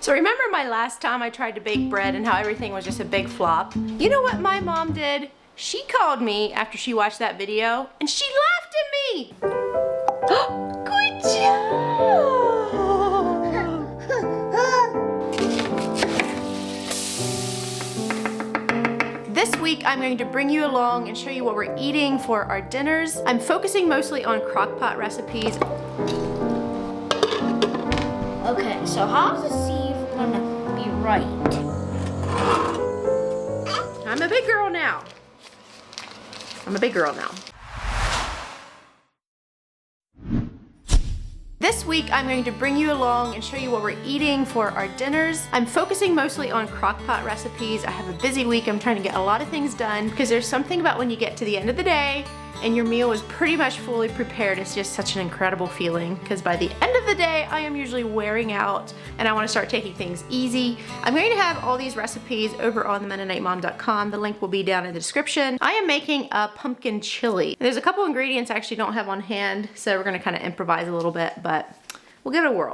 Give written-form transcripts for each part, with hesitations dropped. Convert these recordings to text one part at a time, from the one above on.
So remember my last time I tried to bake bread and how everything was just a big flop? You know what my mom did? She called me after she watched that video and she laughed at me. Good job! This week I'm going to bring you along and show you what we're eating for our dinners. I'm focusing mostly on crockpot recipes. Okay, so how's the sieve gonna be right? I'm a big girl now. This week I'm going to bring you along and show you what we're eating for our dinners. I'm focusing mostly on crockpot recipes. I have a busy week. I'm trying to get a lot of things done because there's something about when you get to the end of the day and your meal is pretty much fully prepared. It's just such an incredible feeling because by the end of the day, I am usually wearing out and I want to start taking things easy. I'm going to have all these recipes over on themennonitemom.com. The link will be down in the description. I am making a pumpkin chili. There's a couple ingredients I actually don't have on hand, so we're going to kind of improvise a little bit, but we'll give it a whirl.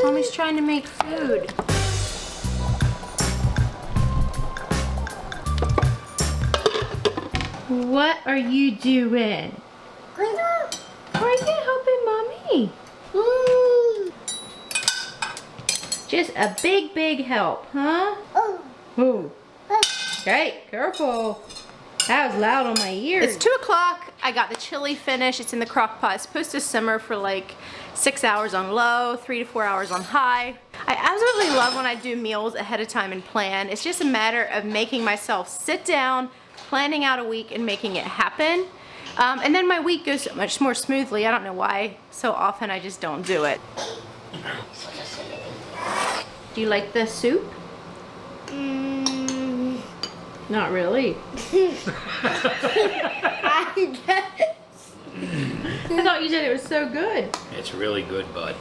Mommy's trying to make food. What are you doing? Are you helping Mommy? Just a big help, huh? Ooh. Okay, careful. That was loud on my ears. It's 2 o'clock. I got the chili finished. It's in the crock pot. It's supposed to simmer for like 6 hours on low, 3 to 4 hours on high. I absolutely love when I do meals ahead of time and plan. It's just a matter of making myself sit down, planning out a week and making it happen. And then my week goes so much more smoothly. I don't know why. So often I just don't do it. Do you like the soup? Not really. I guess. I thought you said it was so good. It's really good, bud.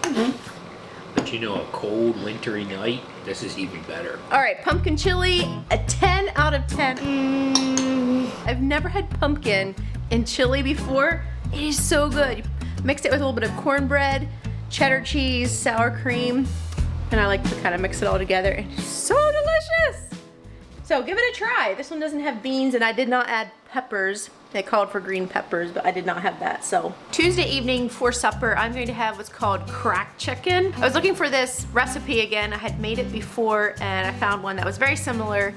But you know, a cold, wintry night, this is even better. All right, pumpkin chili, a 10 out of 10. I've never had pumpkin in chili before. It is so good. You mix it with a little bit of cornbread, cheddar cheese, sour cream, and I like to kind of mix it all together. It's so delicious. So give it a try. This one doesn't have beans and I did not add peppers. They called for green peppers, but I did not have that. So Tuesday evening for supper, I'm going to have what's called cracked chicken. I was looking for this recipe again. I had made it before and I found one that was very similar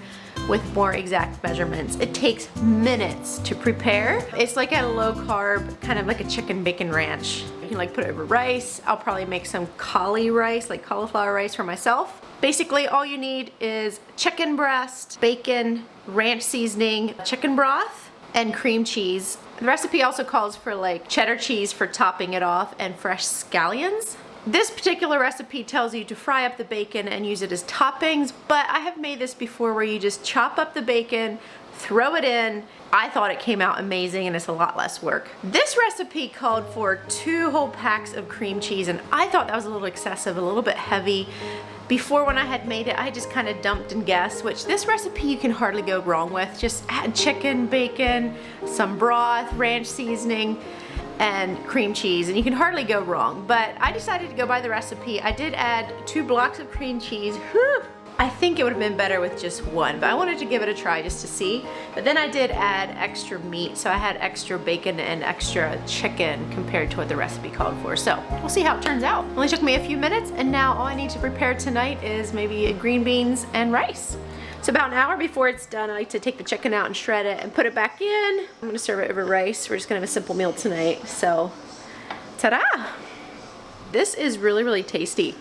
with more exact measurements. It takes minutes to prepare. It's like a low carb, kind of like a chicken bacon ranch. You can like put it over rice. I'll probably make some cauli rice, like cauliflower rice for myself. Basically, all you need is chicken breast, bacon, ranch seasoning, chicken broth, and cream cheese. The recipe also calls for like cheddar cheese for topping it off and fresh scallions. This particular recipe tells you to fry up the bacon and use it as toppings, but I have made this before where you just chop up the bacon, throw it in. I thought it came out amazing and it's a lot less work. This recipe called for 2 whole packs of cream cheese and I thought that was a little excessive, a little bit heavy. Before when I had made it, I just kind of dumped and guessed, which this recipe you can hardly go wrong with. Just add chicken, bacon, some broth, ranch seasoning, and cream cheese, and you can hardly go wrong. But I decided to go by the recipe. I did add 2 blocks of cream cheese. Whew. I think it would have been better with just 1, but I wanted to give it a try just to see. But then I did add extra meat, so I had extra bacon and extra chicken compared to what the recipe called for. So we'll see how it turns out. It only took me a few minutes, and now all I need to prepare tonight is maybe green beans and rice. So about an hour before it's done, I like to take the chicken out and shred it and put it back in. I'm gonna serve it over rice. We're just gonna have a simple meal tonight. So, ta-da! This is really, really tasty.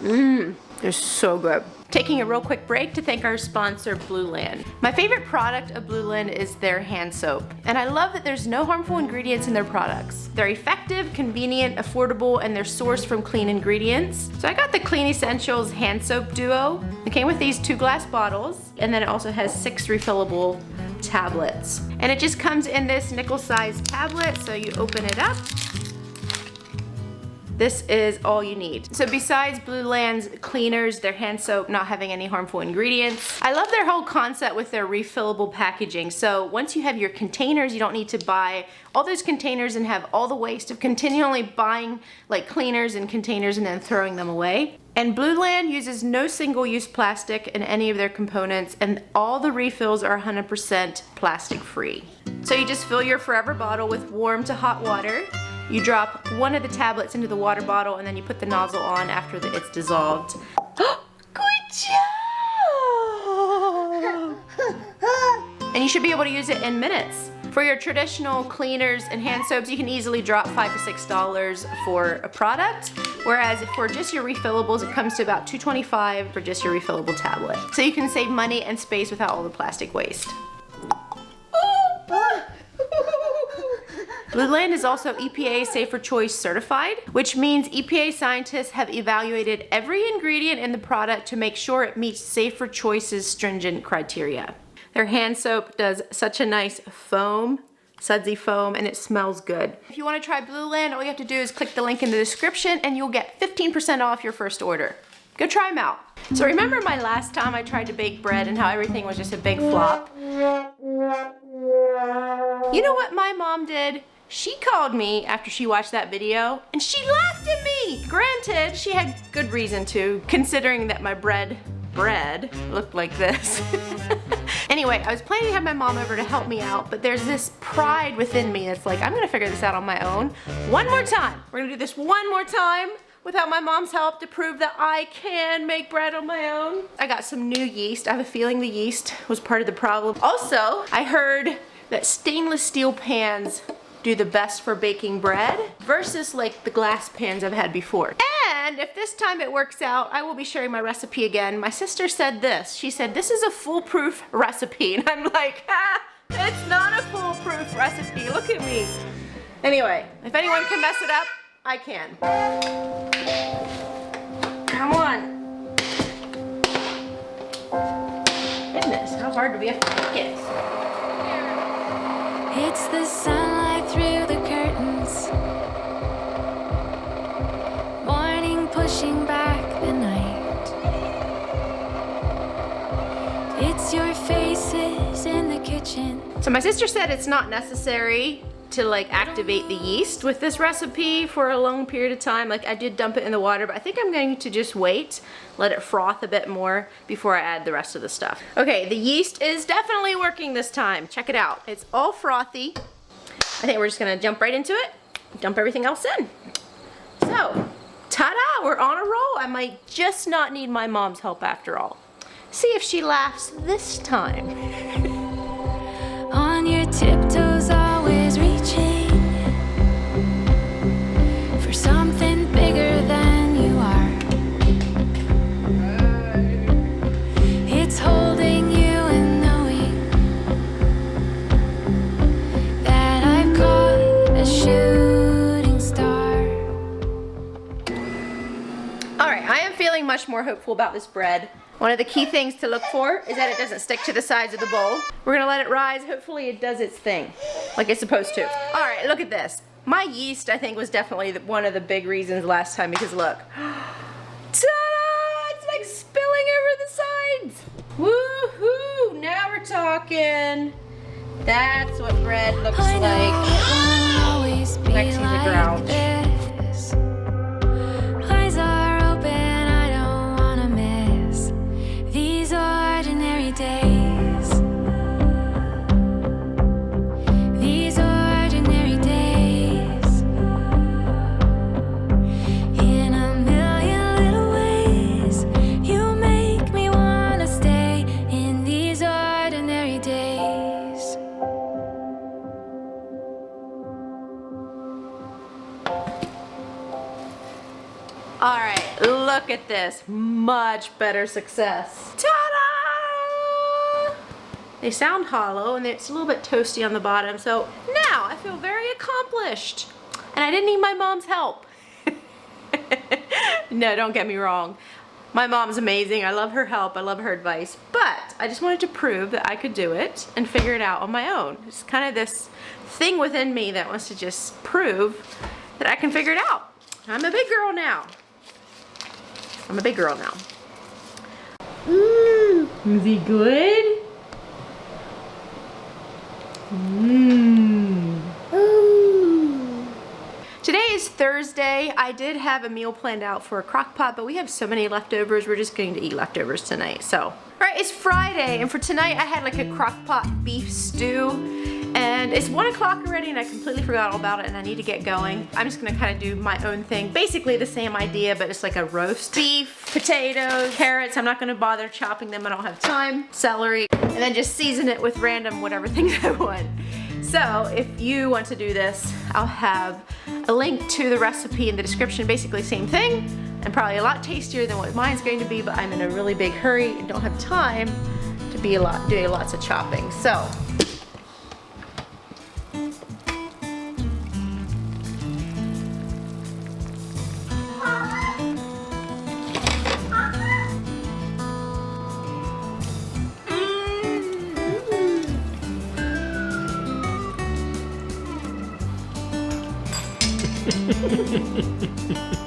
They're so good. Taking a real quick break to thank our sponsor, Blue Land. My favorite product of Blue Land is their hand soap. And I love that there's no harmful ingredients in their products. They're effective, convenient, affordable, and they're sourced from clean ingredients. So I got the Clean Essentials Hand Soap Duo. It came with these 2 glass bottles, and then it also has 6 refillable tablets. And it just comes in this nickel-sized tablet, so you open it up, this is all you need. So besides Blue Land's cleaners, their hand soap not having any harmful ingredients, I love their whole concept with their refillable packaging. So once you have your containers, you don't need to buy all those containers and have all the waste of continually buying like cleaners and containers and then throwing them away. And Blue Land uses no single-use plastic in any of their components, and all the refills are 100% plastic free. So you just fill your forever bottle with warm to hot water. You drop one of the tablets into the water bottle and then you put the nozzle on after it's dissolved. Good job! And you should be able to use it in minutes. For your traditional cleaners and hand soaps, you can easily drop $5 to $6 for a product, whereas for just your refillables, it comes to about $2.25 for just your refillable tablet. So you can save money and space without all the plastic waste. Blue Land is also EPA Safer Choice certified, which means EPA scientists have evaluated every ingredient in the product to make sure it meets Safer Choice's stringent criteria. Their hand soap does such a nice foam, sudsy foam, and it smells good. If you want to try Blue Land, all you have to do is click the link in the description and you'll get 15% off your first order. Go try them out. So remember my last time I tried to bake bread and how everything was just a big flop? You know what my mom did? She called me after she watched that video and she laughed at me. Granted, she had good reason to, considering that my bread looked like this. Anyway, I was planning to have my mom over to help me out, but there's this pride within me that's like, I'm gonna figure this out on my own. One more time. We're gonna do this one more time without my mom's help to prove that I can make bread on my own. I got some new yeast. I have a feeling the yeast was part of the problem. Also, I heard that stainless steel pans do the best for baking bread versus like the glass pans I've had before. And if this time it works out, I will be sharing my recipe again. My sister said this. She said, this is a foolproof recipe. And I'm like, it's not a foolproof recipe. Look at me. Anyway, if anyone can mess it up, I can. Come on. Goodness, how hard do we have to make it? It's the sunlight through the curtains, morning pushing back the night. It's your faces in the kitchen. So my sister said it's not necessary to like activate the yeast with this recipe for a long period of time. Like I did dump it in the water, but I think I'm going to just wait, let it froth a bit more before I add the rest of the stuff. Okay, the yeast is definitely working this time. Check it out. It's all frothy. I think we're just gonna jump right into it, dump everything else in. So, ta-da, we're on a roll. I might just not need my mom's help after all. See if she laughs this time. On your tiptoes, always reaching for something bigger than you are. It's holding you and knowing that I've caught a shooting star. All right, I am feeling much more hopeful about this bread. One of the key things to look for is that it doesn't stick to the sides of the bowl. We're gonna let it rise. Hopefully it does its thing, like it's supposed to. All right, look at this. My yeast, I think, was definitely one of the big reasons last time because look. Ta-da! It's like spilling over the sides. Woohoo! Now we're talking. That's what bread looks I know like. it won't always be Next to the like ground. this. Eyes are open, I don't wanna miss these ordinary days. These ordinary days. In a million little ways, you make me wanna stay in these ordinary days. All right, look at this. Much better success. Ta-da! They sound hollow and it's a little bit toasty on the bottom, so now I feel very accomplished. And I didn't need my mom's help. No, don't get me wrong. My mom's amazing. I love her help. I love her advice. But I just wanted to prove that I could do it and figure it out on my own. It's kind of this thing within me that wants to just prove that I can figure it out. I'm a big girl now. I'm a big girl now. Mmm. Is he good? Mmm. Today is Thursday. I did have a meal planned out for a crock pot, but we have so many leftovers. We're just going to eat leftovers tonight. So, all right, it's Friday, and for tonight I had like a crock pot beef stew. And it's 1 o'clock already and I completely forgot all about it and I need to get going. I'm just gonna kind of do my own thing. Basically the same idea, but it's like a roast. Beef, potatoes, carrots. I'm not gonna bother chopping them. I don't have time. Celery. And then just season it with random whatever things I want. So if you want to do this, I'll have a link to the recipe in the description. Basically same thing and probably a lot tastier than what mine's going to be, but I'm in a really big hurry and don't have time to be doing lots of chopping. So.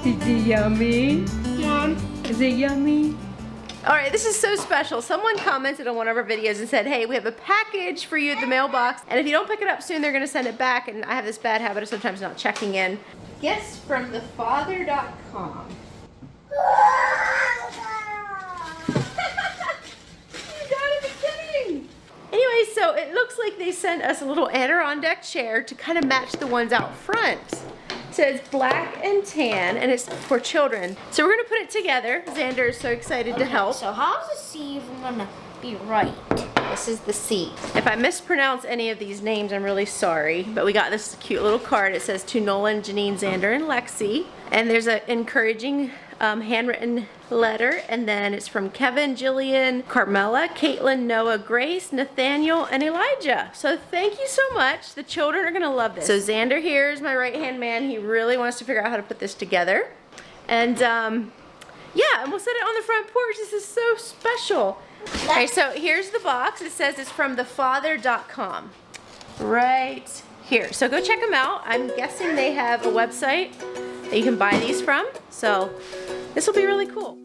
Is it yummy? Mom. Is it yummy? Alright, this is so special. Someone commented on one of our videos and said, hey, we have a package for you at the mailbox, and if you don't pick it up soon, they're going to send it back, and I have this bad habit of sometimes not checking in. Gifts from thefather.com. You gotta be kidding! Anyway, so it looks like they sent us a little Adirondack chair to kind of match the ones out front. So it's black and tan, and it's for children. So we're gonna put it together. Xander is so excited to help. So how's the C even gonna be right? This is the C. If I mispronounce any of these names, I'm really sorry. But we got this cute little card. It says to Nolan, Janine, Xander, and Lexi. And there's an encouraging handwritten letter. And then it's from Kevin, Jillian, Carmela, Caitlin, Noah, Grace, Nathaniel, and Elijah. So thank you so much. The children are gonna love this. So Xander here is my right-hand man. He really wants to figure out how to put this together. And yeah, and we'll set it on the front porch. This is so special. Okay, so here's the box. It says it's from thefather.com. Right here. So go check them out. I'm guessing they have a website that you can buy these from. So this will be really cool.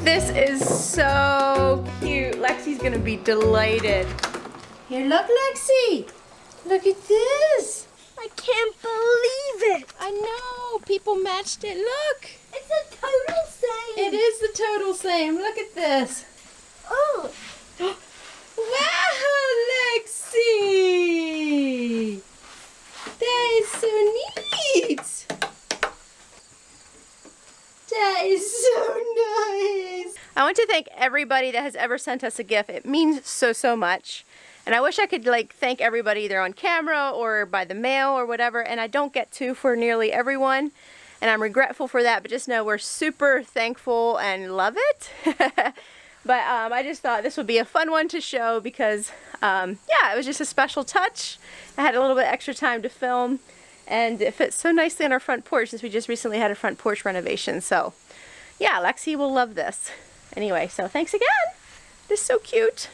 This is so cute. Lexi's gonna be delighted. Here, look, Lexi. Look at this. I can't believe it. I know. People matched it. Look. It's a total same. It is the total same. Look at this. Oh. Wow, Lexi. That is so neat. That is so nice. I want to thank everybody that has ever sent us a gift. It means so much. And I wish I could like thank everybody either on camera or by the mail or whatever, and I don't get to for nearly everyone. And I'm regretful for that, but just know we're super thankful and love it. But I just thought this would be a fun one to show because, yeah, it was just a special touch. I had a little bit extra time to film, and it fits so nicely on our front porch since we just recently had a front porch renovation. So, yeah, Lexi will love this. Anyway, so thanks again. This is so cute.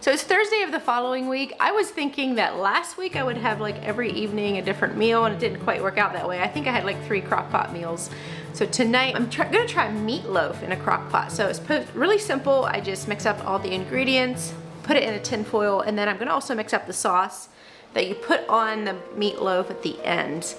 So it's Thursday of the following week. I was thinking that last week I would have like every evening a different meal, and it didn't quite work out that way. I think I had like 3 crock pot meals. So tonight I'm gonna try meatloaf in a crock pot. So it's really simple. I just mix up all the ingredients, put it in a tin foil, and then I'm gonna also mix up the sauce that you put on the meatloaf at the end.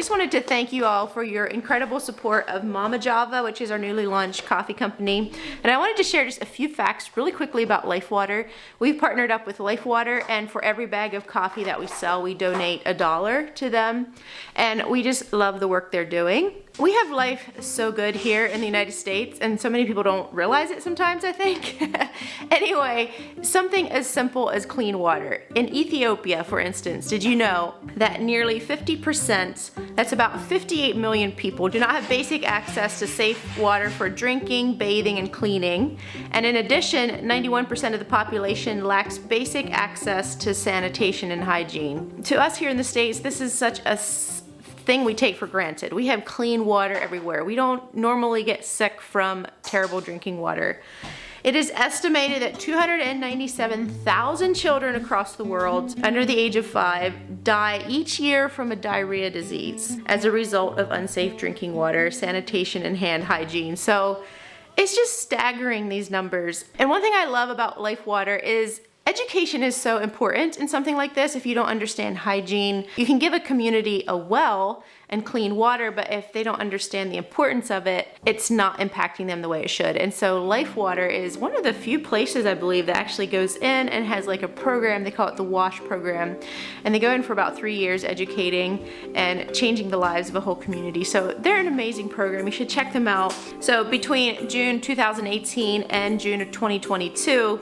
just wanted to thank you all for your incredible support of Mama Java, which is our newly launched coffee company. And I wanted to share just a few facts really quickly about Lifewater. We've partnered up with Lifewater, and for every bag of coffee that we sell, we donate $1 to them. And we just love the work they're doing. We have life so good here in the United States, and so many people don't realize it sometimes, I think. Anyway, something as simple as clean water. In Ethiopia, for instance, did you know that nearly 50%, that's about 58 million people, do not have basic access to safe water for drinking, bathing, and cleaning? And in addition, 91% of the population lacks basic access to sanitation and hygiene. To us here in the States, this is such a thing we take for granted. We have clean water everywhere. We don't normally get sick from terrible drinking water. It is estimated that 297,000 children across the world under the age of 5 die each year from a diarrhea disease as a result of unsafe drinking water, sanitation, and hand hygiene. So it's just staggering, these numbers. And one thing I love about Lifewater is education is so important in something like this. If you don't understand hygiene, you can give a community a well and clean water, but if they don't understand the importance of it, it's not impacting them the way it should. And so Lifewater is one of the few places, I believe, that actually goes in and has like a program. They call it the WASH program. And they go in for about 3 years educating and changing the lives of a whole community. So they're an amazing program. You should check them out. So between June 2018 and June of 2022,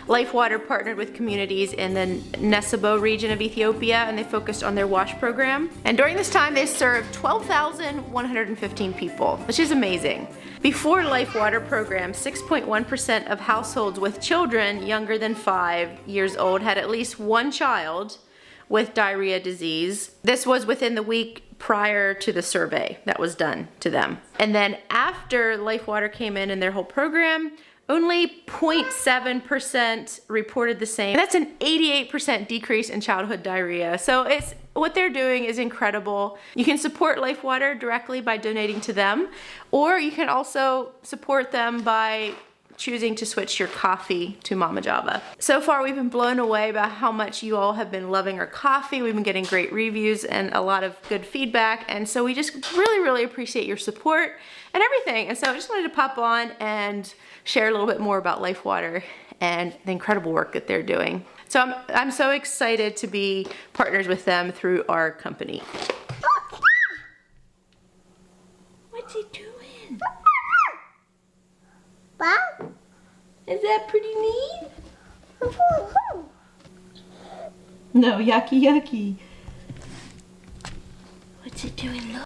Lifewater partnered with communities in the Nesebo region of Ethiopia, and they focused on their WASH program. And during this time, they served 12,115 people, which is amazing. Before Lifewater program, 6.1% of households with children younger than 5 years old had at least one child with diarrhea disease. This was within the week prior to the survey that was done to them. And then after Lifewater came in their whole program, only 0.7% reported the same. That's an 88% decrease in childhood diarrhea. So what they're doing is incredible. You can support Lifewater directly by donating to them, or you can also support them by choosing to switch your coffee to Mama Java. So far, we've been blown away by how much you all have been loving our coffee. We've been getting great reviews and a lot of good feedback. And so we just really, really appreciate your support and everything. And so I just wanted to pop on and share a little bit more about Lifewater and the incredible work that they're doing. So I'm so excited to be partners with them through our company. What's he doing? Is that pretty neat? No, yucky, yucky. What's it doing? Look.